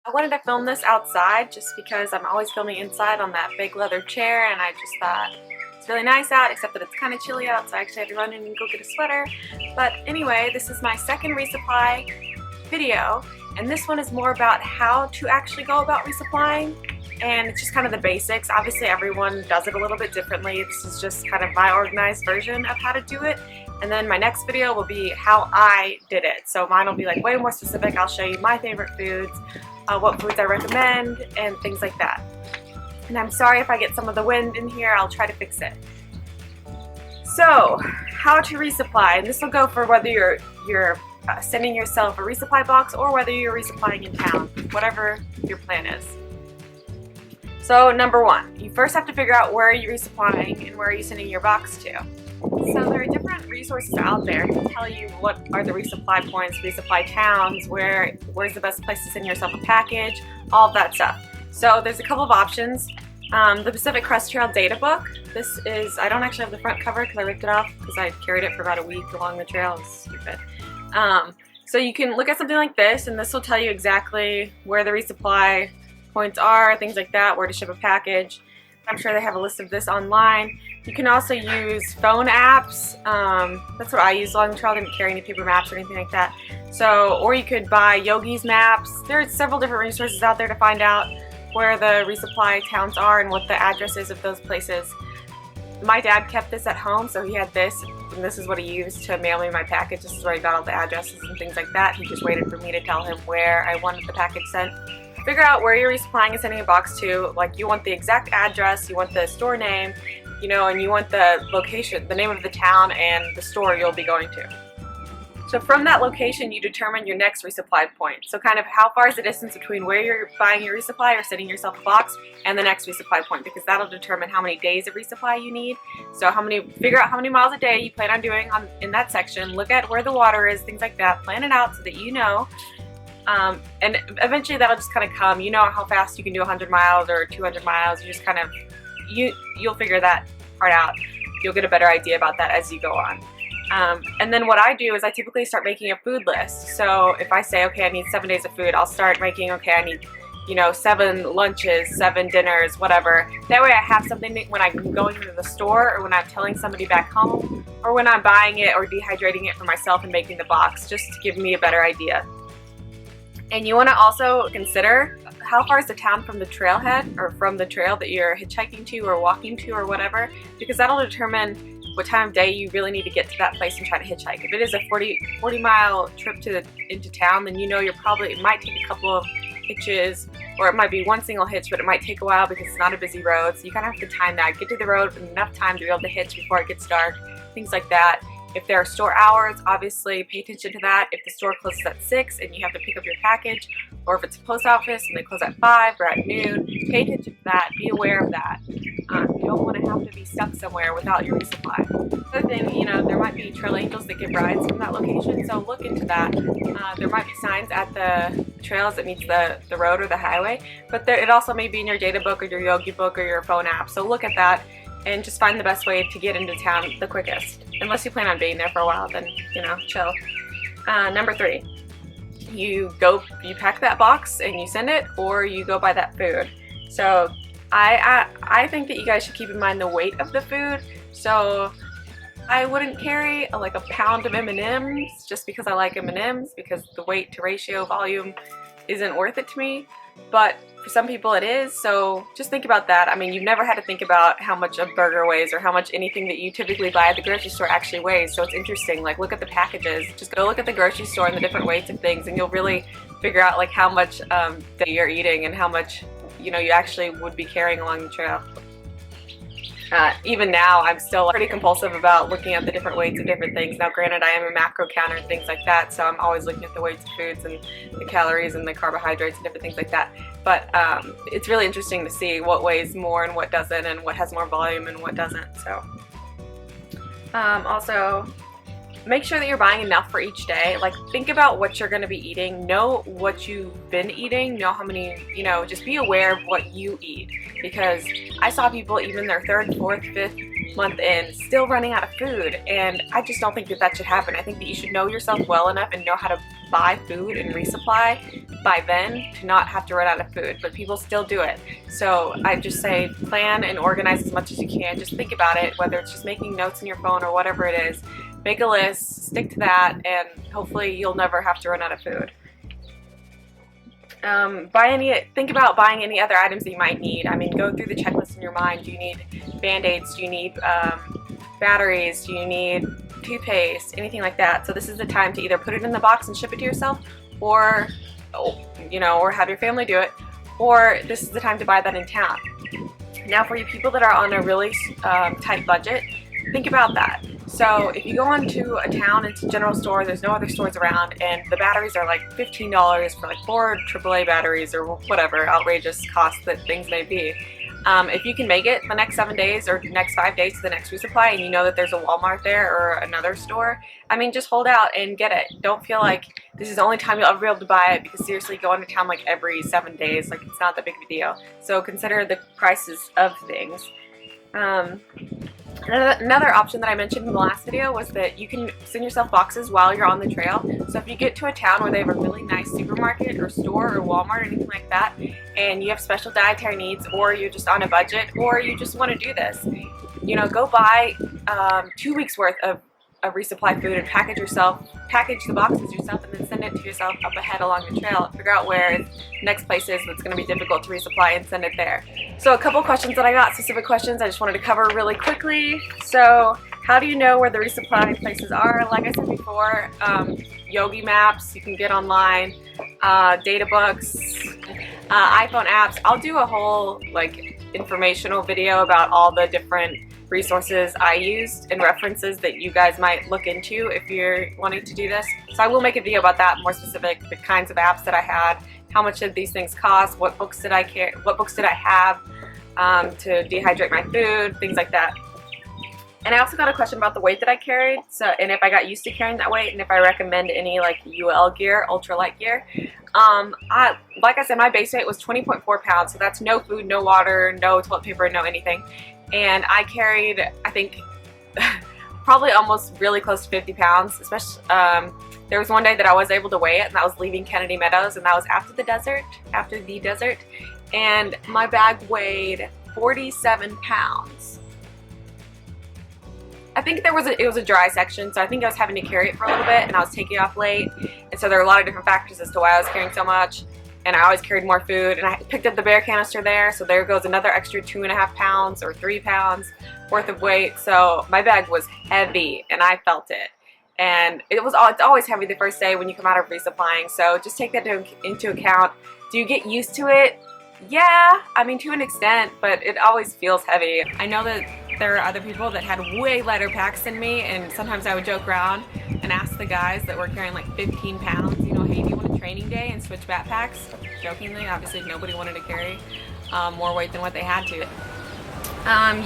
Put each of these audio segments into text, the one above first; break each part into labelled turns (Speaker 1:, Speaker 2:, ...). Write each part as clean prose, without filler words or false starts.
Speaker 1: I wanted to film this outside just because I'm always filming inside on that big leather chair, and I just thought it's really nice out, except that it's kind of chilly out, so I actually had to run in and go get a sweater. But anyway, this is my second resupply video, and this one is more about how to actually go about resupplying, and it's just kind of the basics. Obviously everyone does it a little bit differently. This is just kind of my organized version of how to do it. And then my next video will be how I did it. So mine will be like way more specific. I'll show you my favorite foods, what foods I recommend, and things like that. And I'm sorry if I get some of the wind in here, I'll try to fix it. So, how to resupply. And this will go for whether you're sending yourself a resupply box or whether you're resupplying in town, whatever your plan is. So number one, you first have to figure out where you're resupplying and where you're sending your box to. So there are different resources out there to tell you what are the resupply points, resupply towns, where's the best place to send yourself a package, all of that stuff. So there's a couple of options. The Pacific Crest Trail Data Book. This is, I don't actually have the front cover because I ripped it off because I carried it for about a week along the trail. It's stupid. So you can look at something like this, and this will tell you exactly where the resupply points are, things like that, where to ship a package. I'm sure they have a list of this online. You can also use phone apps. That's what I used along the trail. I didn't carry any paper maps or anything like that. So, or you could buy Yogi's maps. There are several different resources out there to find out where the resupply towns are and what the address is of those places. My dad kept this at home, so he had this, and this is what he used to mail me my package. This is where he got all the addresses and things like that. He just waited for me to tell him where I wanted the package sent. Figure out where you're resupplying and sending a box to. Like, you want the exact address, you want the store name, you know, and you want the location, the name of the town and the store you'll be going to. So from that location, you determine your next resupply point. So kind of how far is the distance between where you're buying your resupply or sending yourself a box and the next resupply point, because that'll determine how many days of resupply you need. So figure out how many miles a day you plan on doing in that section, look at where the water is, things like that, plan it out so that you know. And eventually that'll just kind of come. You know how fast you can do 100 miles or 200 miles. You just kind of, you'll figure that part out. You'll get a better idea about that as you go on. And then what I do is I typically start making a food list. So if I say, okay, I need 7 days of food, I'll start making, okay, I need, 7 lunches, 7 dinners, whatever. That way I have something when I'm going to the store or when I'm telling somebody back home or when I'm buying it or dehydrating it for myself and making the box, just to give me a better idea. And you want to also consider how far is the town from the trailhead or from the trail that you're hitchhiking to or walking to or whatever, because that'll determine what time of day you really need to get to that place and try to hitchhike. If it is a 40-mile trip into town, then it might take a couple of hitches, or it might be one single hitch, but it might take a while because it's not a busy road. So you kind of have to time that. Get to the road with enough time to be able to hitch before it gets dark, things like that. If there are store hours, obviously pay attention to that. If the store closes at 6 and you have to pick up your package, or if it's a post office and they close at 5 or at noon, pay attention to that. Be aware of that. You don't want to have to be stuck somewhere without your resupply. Other thing, there might be trail angels that give rides from that location, so look into that. There might be signs at the trails that meets the road or the highway, but it also may be in your data book or your Yogi book or your phone app, so look at that and just find the best way to get into town the quickest. Unless you plan on being there for a while, then, chill. Number 3, you pack that box and you send it, or you go buy that food. So I think that you guys should keep in mind the weight of the food. So I wouldn't carry like a pound of M&Ms just because I like M&Ms, because the weight to ratio volume isn't worth it to me. But for some people it is, so just think about that. I mean, you've never had to think about how much a burger weighs or how much anything that you typically buy at the grocery store actually weighs, so it's interesting. Like, look at the packages. Just go look at the grocery store and the different weights of things, and you'll really figure out like how much that you're eating and how much you actually would be carrying along the trail. Even now, I'm still pretty compulsive about looking at the different weights of different things. Now, granted, I am a macro counter and things like that, so I'm always looking at the weights of foods and the calories and the carbohydrates and different things like that. But it's really interesting to see what weighs more and what doesn't, and what has more volume and what doesn't. So, also, make sure that you're buying enough for each day. Like, think about what you're going to be eating. Know what you've been eating. Know how many, just be aware of what you eat. Because I saw people even their 3rd, 4th, 5th month in still running out of food. And I just don't think that should happen. I think that you should know yourself well enough and know how to buy food and resupply by then to not have to run out of food, but people still do it. So I just say plan and organize as much as you can. Just think about it, whether it's just making notes in your phone or whatever it is. Make a list, stick to that, and hopefully you'll never have to run out of food. Think about buying any other items that you might need. I mean, go through the checklist in your mind. Do you need Band-Aids? Do you need batteries? Do you need toothpaste? Anything like that. So this is the time to either put it in the box and ship it to yourself, or or have your family do it, or this is the time to buy that in town. Now for you people that are on a really tight budget, think about that. So if you go into a town, it's a general store, there's no other stores around, and the batteries are like $15 for like 4 AAA batteries or whatever outrageous cost that things may be. If you can make it the next 7 days or next 5 days to the next resupply, and you know that there's a Walmart there or another store, I mean, just hold out and get it. Don't feel like this is the only time you'll ever be able to buy it, because seriously, go into town like every 7 days, like it's not that big of a deal. So consider the prices of things. Another option that I mentioned in the last video was that you can send yourself boxes while you're on the trail. So if you get to a town where they have a really nice supermarket or store or Walmart or anything like that, and you have special dietary needs, or you're just on a budget, or you just want to do this, go buy 2 weeks worth of resupply food and package the boxes yourself, and then send it to yourself up ahead along the trail. Figure out where the next place is that's going to be difficult to resupply and send it there. So a couple questions that I got, specific questions I just wanted to cover really quickly. So how do you know where the resupply places are? Like I said before, Yogi maps you can get online, data books, iPhone apps. I'll do a whole informational video about all the different resources I used and references that you guys might look into if you're wanting to do this. So I will make a video about that, more specific, the kinds of apps that I had, how much did these things cost, what books did I have to dehydrate my food, things like that. And I also got a question about the weight that I carried, and if I got used to carrying that weight, and if I recommend any UL gear, ultralight gear. Like I said, my base weight was 20.4 pounds, so that's no food, no water, no toilet paper, no anything. And I carried, I think, probably almost really close to 50 pounds, especially, there was one day that I was able to weigh it, and that was leaving Kennedy Meadows, and that was after the desert, and my bag weighed 47 pounds. I think it was a dry section, so I think I was having to carry it for a little bit, and I was taking off late, and so there are a lot of different factors as to why I was carrying so much. And I always carried more food, and I picked up the bear canister there, so there goes another extra 2.5 pounds or 3 pounds worth of weight. So my bag was heavy, and I felt it. And it's always heavy the first day when you come out of resupplying, so just take that into account. Do you get used to it? Yeah, I mean, to an extent, but it always feels heavy. I know that there are other people that had way lighter packs than me, and sometimes I would joke around and ask the guys that were carrying 15 pounds, hey, do you want a training day and switch backpacks? Jokingly, obviously nobody wanted to carry more weight than what they had to.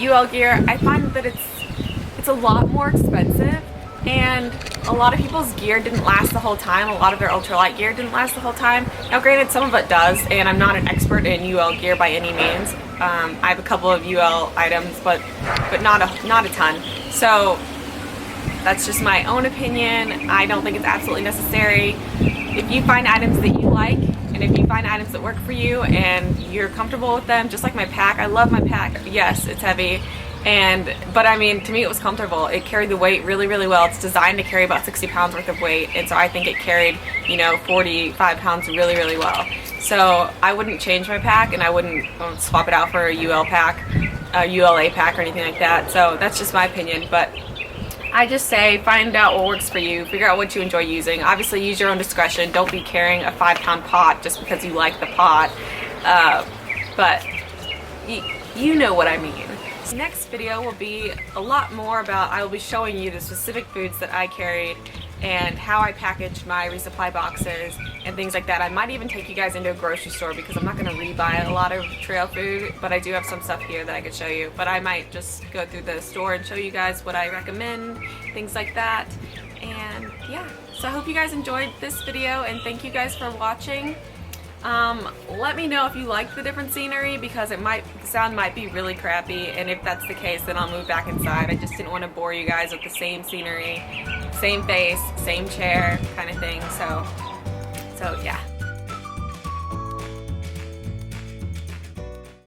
Speaker 1: UL gear, I find that it's a lot more expensive, and a lot of people's gear didn't last the whole time. A lot of their ultralight gear didn't last the whole time. Now granted, some of it does, and I'm not an expert in UL gear by any means. I have a couple of UL items, but not a ton. So that's just my own opinion. I don't think it's absolutely necessary. If you find items that you like, and if you find items that work for you and you're comfortable with them, just like my pack. I love my pack. Yes, it's heavy, but I mean, to me it was comfortable. It carried the weight really, really well. It's designed to carry about 60 pounds worth of weight, and so I think it carried 45 pounds really, really well. So I wouldn't change my pack, and I wouldn't swap it out for a UL pack, a ULA pack or anything like that. So that's just my opinion, but I just say find out what works for you, figure out what you enjoy using. Obviously use your own discretion. Don't be carrying a 5-pound pot just because you like the pot, but you know what I mean. Next video will be a lot more about, I will be showing you the specific foods that I carried and how I packaged my resupply boxes and things like that. I might even take you guys into a grocery store, because I'm not going to rebuy a lot of trail food, but I do have some stuff here that I could show you. But I might just go through the store and show you guys what I recommend, things like that. And yeah, so I hope you guys enjoyed this video, and thank you guys for watching. Let me know if you like the different scenery, because the sound might be really crappy, and if that's the case, then I'll move back inside. I just didn't want to bore you guys with the same scenery, same face, same chair kind of thing. So yeah.